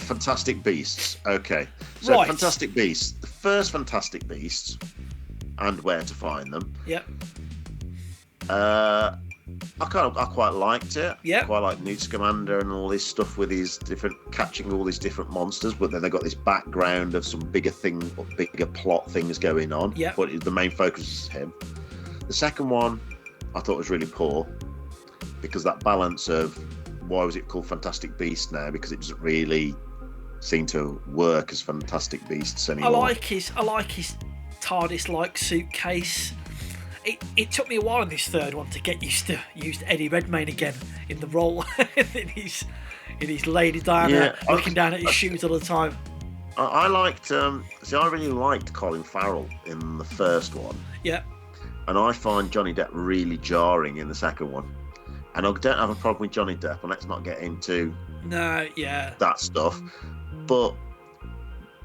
Fantastic Beasts. Okay. So Right. Fantastic Beasts. The first Fantastic Beasts and where to find them. Yep. I quite liked it. Yep. Quite like Newt Scamander and all this stuff with his different catching all these different monsters, but then they got this background of some bigger plot things going on. Yep. But the main focus is him. The second one I thought was really poor because that balance of why was it called Fantastic Beasts now? Because it doesn't really seem to work as Fantastic Beasts anymore. I like his TARDIS-like suitcase. It took me a while in this third one to get used to Eddie Redmayne again in the role in his Lady Diana looking down at his shoes all the time. I liked I really liked Colin Farrell in the first one. Yeah. And I find Johnny Depp really jarring in the second one. And I don't have a problem with Johnny Depp, and let's not get into that stuff. But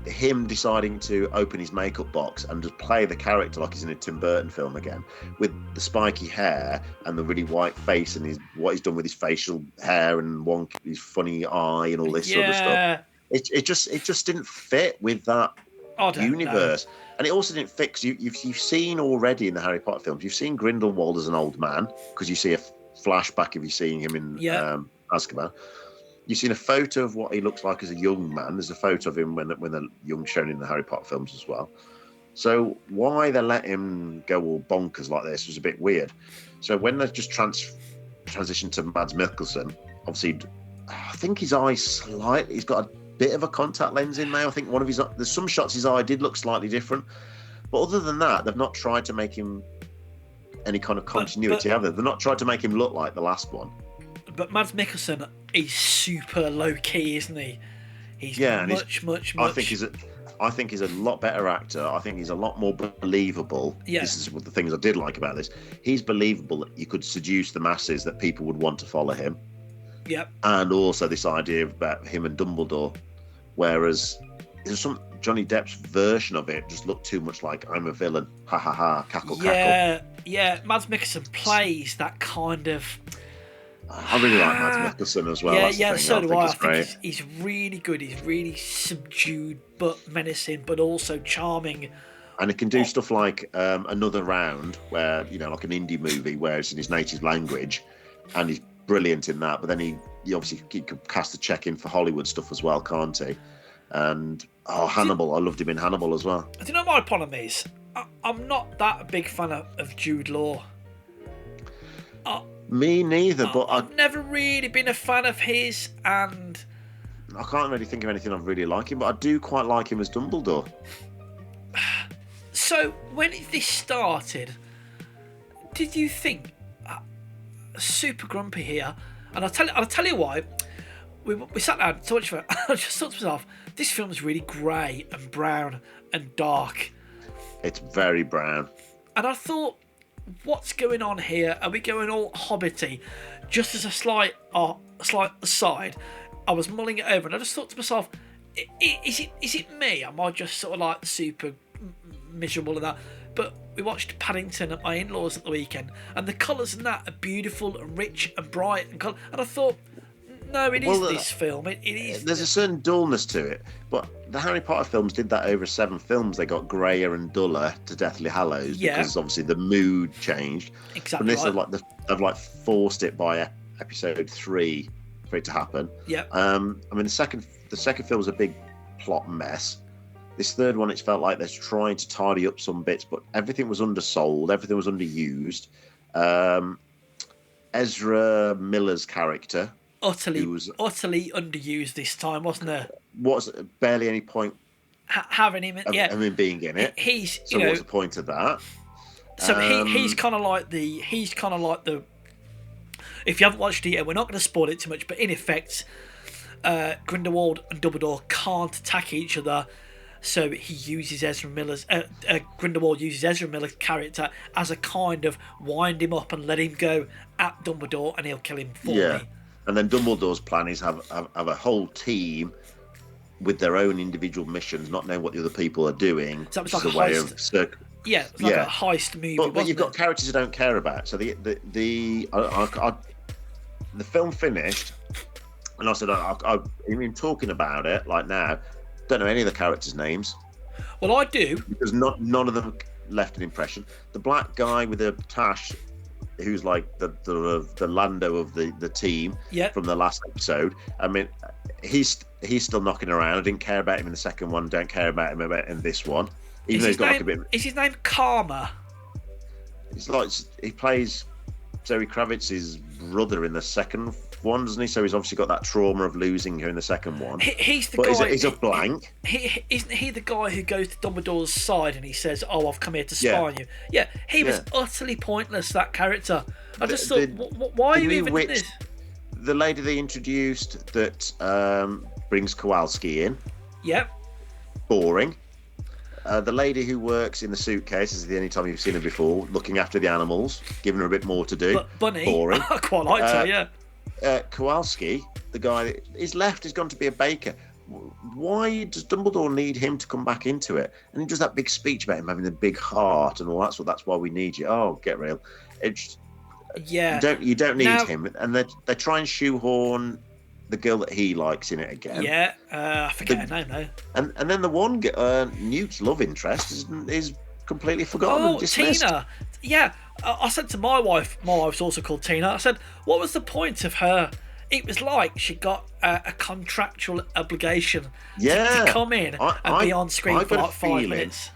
him deciding to open his makeup box and just play the character like he's in a Tim Burton film again, with the spiky hair and the really white face and what he's done with his facial hair and his funny eye and all this sort of stuff. It just didn't fit with that universe. Know. And it also didn't fit, 'cause you've seen already in the Harry Potter films, you've seen Grindelwald as an old man, because you see a flashback of you seeing him in Azkaban. You've seen a photo of what he looks like as a young man. There's a photo of him when the young shown in the Harry Potter films as well. So why they let him go all bonkers like this was a bit weird. So when they just transitioned to Mads Mikkelsen, obviously, I think his eye he's got a bit of a contact lens in now. I think there's some shots his eye did look slightly different. But other than that, they've not tried to make him any kind of continuity, have they? They've not tried to make him look like the last one. But Mads Mikkelsen, he's super low key, isn't he? He's much. I think he's a lot better actor. I think he's a lot more believable. Yeah. This is one of the things I did like about this. He's believable that you could seduce the masses, that people would want to follow him. Yep. And also this idea about him and Dumbledore, whereas Johnny Depp's version of it just looked too much like I'm a villain. Ha ha ha. Cackle cackle. Yeah. Mads Mikkelsen plays that kind of. I really like Mads Mikkelsen as well. So do I. I think he's really good. He's really subdued but menacing, but also charming. And he can do stuff like Another Round, where, like an indie movie where it's in his native language, and he's brilliant in that. But then he obviously could cast a check in for Hollywood stuff as well, can't he? And Hannibal, I loved him in Hannibal as well. Do you know what my problem is? I'm not that big fan of Jude Law. Me neither, but I've never really been a fan of his, and I can't really think of anything I really like him, but I do quite like him as Dumbledore. So when this started, did you think super grumpy here? And I'll tell you why. We sat down so much for it. I just thought to myself, this film's really grey and brown and dark. It's very brown. And I thought, what's going on here? Are we going all hobbity? Just as a slight aside, I was mulling it over and I just thought to myself, is it me? Am I just sort of like super miserable and that? But we watched Paddington at my in-laws at the weekend, and the colours in that are beautiful and rich and bright and I thought, no, it is this film. It is. There's a certain dullness to it, but the Harry Potter films did that over 7 films. They got greyer and duller to Deathly Hallows because obviously the mood changed. Exactly. And this they've forced it by episode 3 for it to happen. Yeah. I mean the second film was a big plot mess. This third one, it felt like they're trying to tidy up some bits, but everything was undersold. Everything was underused. Ezra Miller's character. Utterly underused this time, wasn't there? Was barely any point having him. Him being in it. What's the point of that? So he's kind of like the. If you haven't watched it yet, we're not going to spoil it too much. But in effect, Grindelwald and Dumbledore can't attack each other, so he uses Grindelwald uses Ezra Miller's character as a kind of wind him up and let him go at Dumbledore, and he'll kill him for me. And then Dumbledore's plan is have a whole team with their own individual missions, not knowing what the other people are doing. So it's like a heist. It's like a heist movie. But you've got characters you don't care about. So the film finished And I said, I mean, talking about it like now, don't know any of the characters' names. Well, I do, because none of them left an impression. The black guy with the tash, who's like the Lando of the team from the last episode. I mean, he's still knocking around. I didn't care about him in the second one. Don't care about him in this one. Even though he's got like a bit. Is his name Karma? It's like he plays Zoe Kravitz's brother in the second one, doesn't he? So he's obviously got that trauma of losing her in the second one. He's the guy. He's a blank. Isn't he the guy who goes to Dumbledore's side and he says, "Oh, I've come here to spy on you"? Yeah, he was utterly pointless. That character. I just thought, why are you even in this? The lady they introduced that brings Kowalski in. Yep. Boring. The lady who works in the suitcase, this is the only time you've seen her before, looking after the animals, giving her a bit more to do. Bunny. Boring. I quite liked her, yeah. Kowalski, the guy, he's left, he's gone to be a baker. Why does Dumbledore need him to come back into it? And he does that big speech about him having a big heart and all that, so that's why we need you. Oh, get real. You don't need him. And they try and shoehorn the girl that he likes in it again. Yeah, I forget her name now. And then the one Newt's love interest is completely forgotten and dismissed. Tina. Yeah, I said to my wife's also called Tina. I said, what was the point of her? It was like she got a contractual obligation to come in and be on screen for like 5 minutes.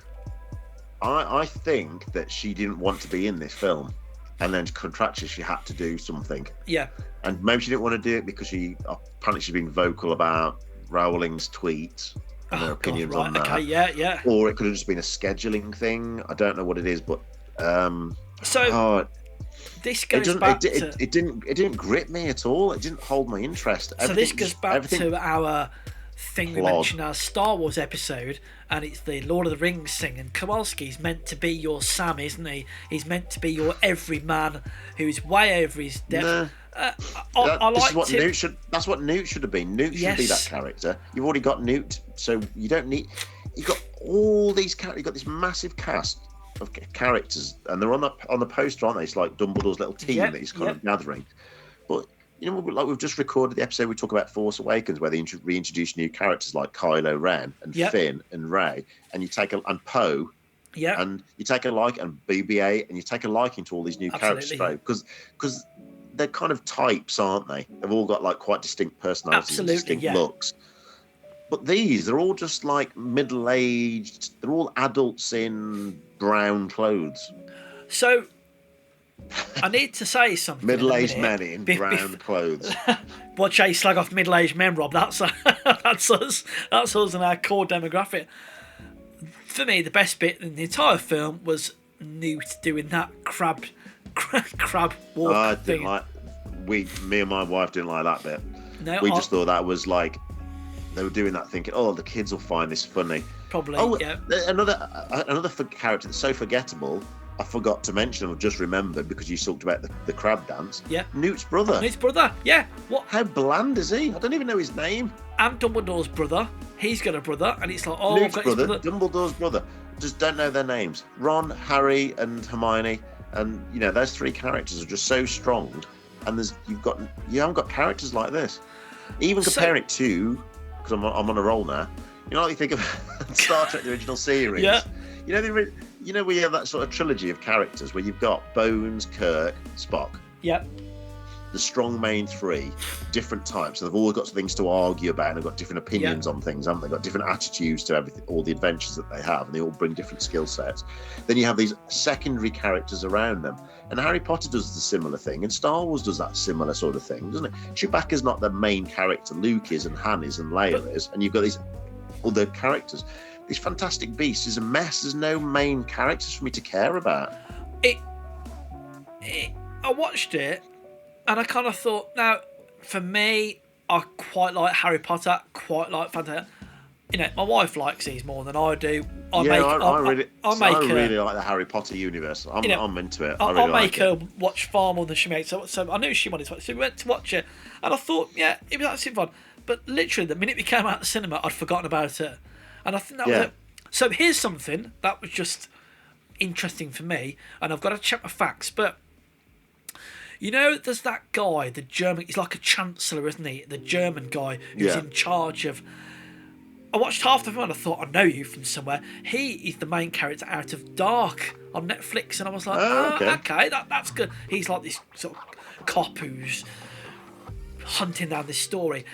I think that she didn't want to be in this film, and then contractually she had to do something. Yeah. And maybe she didn't want to do it because apparently she's been vocal about Rowling's tweets and her opinions on that. Okay, yeah. Or it could have just been a scheduling thing. I don't know what it is, but this goes back to it didn't grip me at all. It didn't hold my interest. So this goes back to our thing we mentioned, our Star Wars episode, and it's the Lord of the Rings thing. And Kowalski's meant to be your Sam, isn't he? He's meant to be your everyman who's way over his depth. Nah. That's what Newt should have been. Newt should be that character. You've already got Newt, so you don't need. You've got all these characters. You've got this massive cast of characters, and they're on the poster, aren't they? It's like Dumbledore's little team that he's kind of gathering. But like we've just recorded the episode we talk about Force Awakens, where they reintroduce new characters like Kylo Ren and Finn and Rey, and and Poe. Yeah, and you take a like and BB-8, and you take a liking to all these new characters because they're kind of types, aren't they? They've all got like quite distinct personalities and distinct looks. But they're all just like middle-aged. They're all adults in brown clothes. So I need to say something. Middle-aged men in brown clothes. Watch how you slag off middle-aged men, Rob. That's us. That's us and our core demographic. For me, the best bit in the entire film was Newt doing that crab walk thing. Me and my wife didn't like that bit. No, we just thought that was like they were doing that thinking, oh, the kids will find this funny. Probably. Oh, yeah. Another character that's so forgettable. I forgot to mention, or just remembered because you talked about the crab dance. Yeah. Newt's brother. Yeah. What? How bland is he? I don't even know his name. And Dumbledore's brother. He's got a brother, and it's like, oh, Newt's brother, Dumbledore's brother. Just don't know their names. Ron, Harry, and Hermione, and those three characters are just so strong. And you haven't got characters like this. Even compare it to, because I'm on a roll now. Like you think of Star Trek the original series. Yeah. We have that sort of trilogy of characters where you've got Bones, Kirk, Spock. Yep. The strong main three, different types. So they've all got things to argue about and they've got different opinions on things, haven't they? Got different attitudes to everything, all the adventures that they have, and they all bring different skill sets. Then you have these secondary characters around them. And Harry Potter does the similar thing, and Star Wars does that similar sort of thing, doesn't it? Chewbacca's not the main character. Luke is, and Han is, and Leia is. And you've got these other characters. These Fantastic Beasts is a mess. There's no main characters for me to care about. I watched it, and I kind of thought, now, for me, I quite like Harry Potter, quite like Fantastic. My wife likes these more than I do. I really like the Harry Potter universe. I'm into it. I'll make her watch far more than she makes. So I knew she wanted to watch it. So we went to watch it, and I thought, it was actually fun. But literally, the minute we came out of the cinema, I'd forgotten about it. And I think that was it. So here's something that was just interesting for me, and I've got to check my facts, but You know, there's that guy, the German. He's like a chancellor, isn't he? The German guy who's in charge of. I watched half the film and I thought, I know you from somewhere. He is the main character out of Dark on Netflix, and I was like, okay, that's good. He's like this sort of cop who's hunting down this story,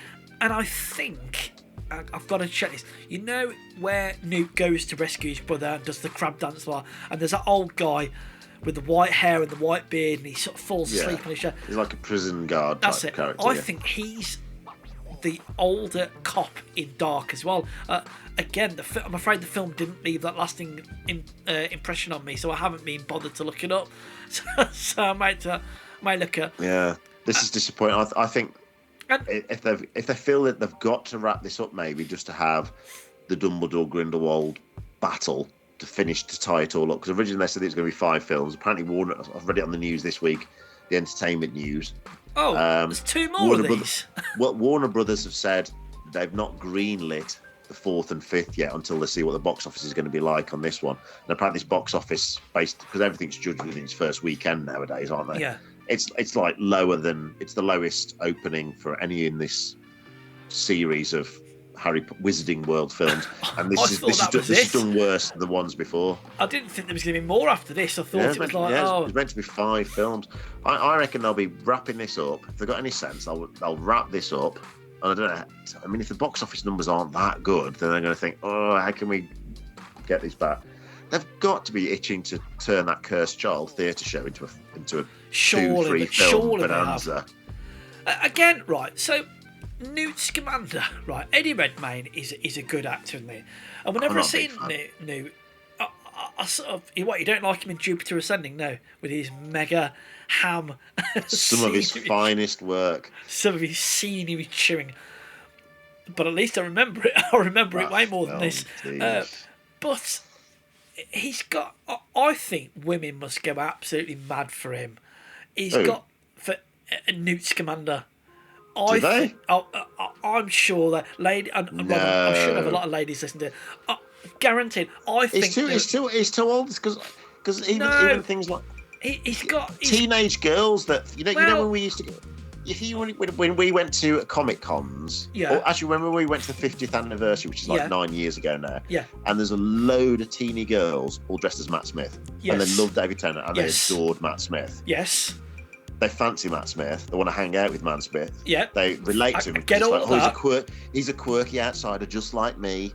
and I think I've got to check this. You know where Newt goes to rescue his brother and does the crab dance bar, and there's that old guy with the white hair and the white beard, and he sort of falls asleep in his chair. He's like a prison guard type character. I think he's the older cop in Dark as well. Again, I'm afraid the film didn't leave that lasting impression on me, so I haven't been bothered to look it up. So I might look at. Yeah, this is disappointing. I think if they feel that they've got to wrap this up, maybe just to have the Dumbledore Grindelwald battle to finish, to tie it all up. Because originally they said it was going to be 5 films. Apparently, Warner. I've read it on the news this week, the entertainment news. Oh, there's 2 more of these. Well, Warner Brothers have said they've not greenlit the 4th and 5th yet until they see what the box office is going to be like on this one. And apparently, this box office based because everything's judged within its first weekend nowadays, aren't they? Yeah. It's like lower than it's the lowest opening for any in this series of Harry Wizarding World films, and this is done worse than the ones before. I didn't think there was going to be more after this. I thought it was like, it was meant to be 5 films. I reckon they'll be wrapping this up. If they've got any sense, they'll wrap this up. And I don't know. I mean, if the box office numbers aren't that good, then they're going to think, oh, how can we get these back? They've got to be itching to turn that Cursed Child theatre show into a 2-3 film bonanza. Again, right, so Newt Scamander, right, Eddie Redmayne is a good actor, isn't he? And whenever I've seen Newt, I sort of, what, you don't like him in Jupiter Ascending, no, with his mega ham. Some of his finest work. Some of his scenery chewing. But at least I remember it. I remember it way more than this. But he's got, I think women must go absolutely mad for him. He's got, for Newt Scamander. Do they? I'm sure that I'm sure there's a lot of ladies listening to it. Guaranteed. I think he's too old because even things like he's got teenage girls that you know when we used to go. When we went to Comic Cons, or actually when we went to the 50th anniversary, which is like 9 years ago now, and there's a load of teeny girls all dressed as Matt Smith, and they love David Tennant and they adored Matt Smith. Yes. They fancy Matt Smith. They want to hang out with Matt Smith. Yeah. They relate to him. Get all like, that. He's a quirky outsider just like me.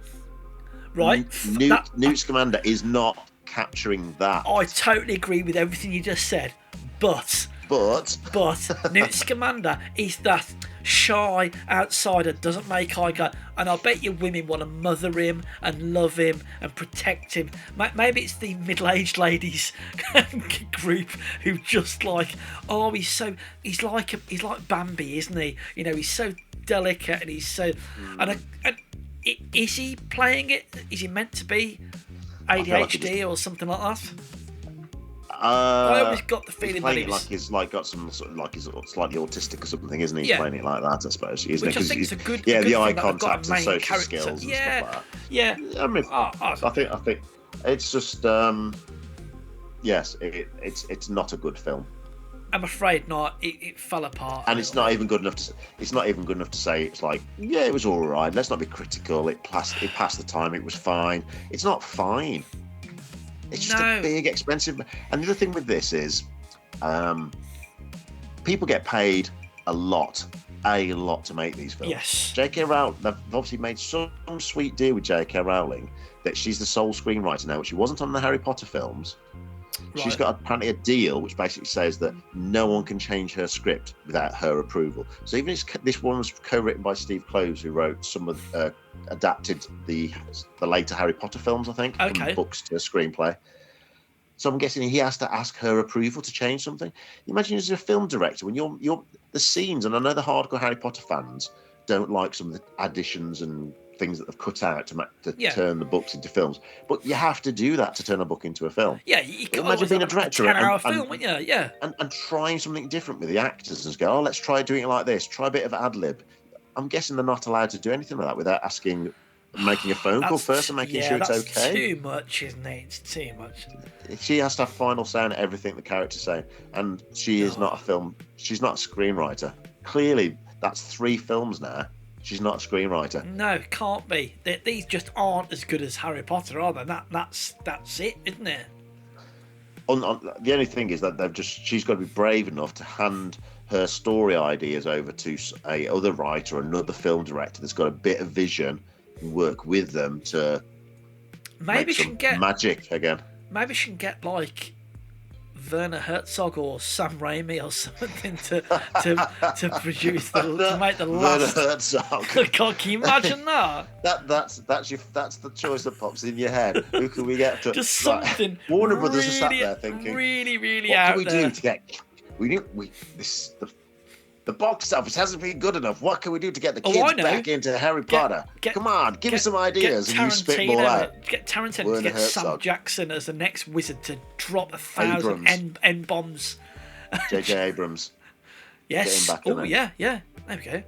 Right. Newt Scamander is not capturing that. I totally agree with everything you just said, but Newt Scamander is that shy outsider, doesn't make eye contact, and I bet you women want to mother him and love him and protect him. Maybe it's the middle-aged ladies group who just like, oh, he's like Bambi, isn't he? You know, he's so delicate and he's so and is he playing it? Is he meant to be ADHD or something like that? I always got the feeling that he's got some sort of he's slightly autistic or something, isn't he? He's playing it like that, I suppose. Isn't Which I think is a good. The eye contact and social skills and stuff like that. Yeah. I mean, I think it's just yes, it's not a good film. I'm afraid not. It fell apart. And it's not even good enough to say it's like, yeah, it was all right. Let's not be critical. It passed the time. It was fine. It's not fine. It's just a big, expensive. And the other thing with this is, people get paid a lot to make these films. Yes. J.K. Rowling, they've obviously made some sweet deal with J.K. Rowling that she's the sole screenwriter now, which she wasn't on the Harry Potter films. Right. She's got apparently a deal which basically says that no one can change her script without her approval. So even if this one was co-written by Steve Kloves, who wrote some of adapted the later Harry Potter films, I think, from books to a screenplay. So I'm guessing he has to ask her approval to change something. Imagine as a film director when you're the scenes, and I know the hardcore Harry Potter fans don't like some of the additions and things that they've cut out to turn the books into films, but you have to do that to turn a book into a film. Yeah, you can imagine being a director and film, wouldn't you? Yeah, and trying something different with the actors and go, let's try doing it like this. Try a bit of ad lib. I'm guessing they're not allowed to do anything like that without asking making a phone call first and making sure it's okay. That's too much, isn't it? It's too much. She has to have final say on everything the character's saying, and she is not a film. She's not a screenwriter. Clearly, that's 3 films now. She's not a screenwriter. No, can't be. These just aren't as good as Harry Potter, are they? That's it, isn't it? The only thing is that she's got to be brave enough to hand her story ideas over to a other writer, another film director that's got a bit of vision, and work with them to maybe she can get magic again. Maybe she can get like Werner Herzog or Sam Raimi or something to produce to make the last. Werner Herzog. God, can you imagine that? That's the choice that pops in your head. Who can we get to? Just something. Like, Warner Brothers are sat there thinking, really what out can we there. do to get? The box office hasn't been good enough. What can we do to get the kids back into Harry Potter? Come on, give me some ideas, and you spit them all out. Get Tarantino to get Sam Jackson as the next wizard to drop 1,000 N bombs. J.J. Abrams. Yes. Back Oh yeah. There we go.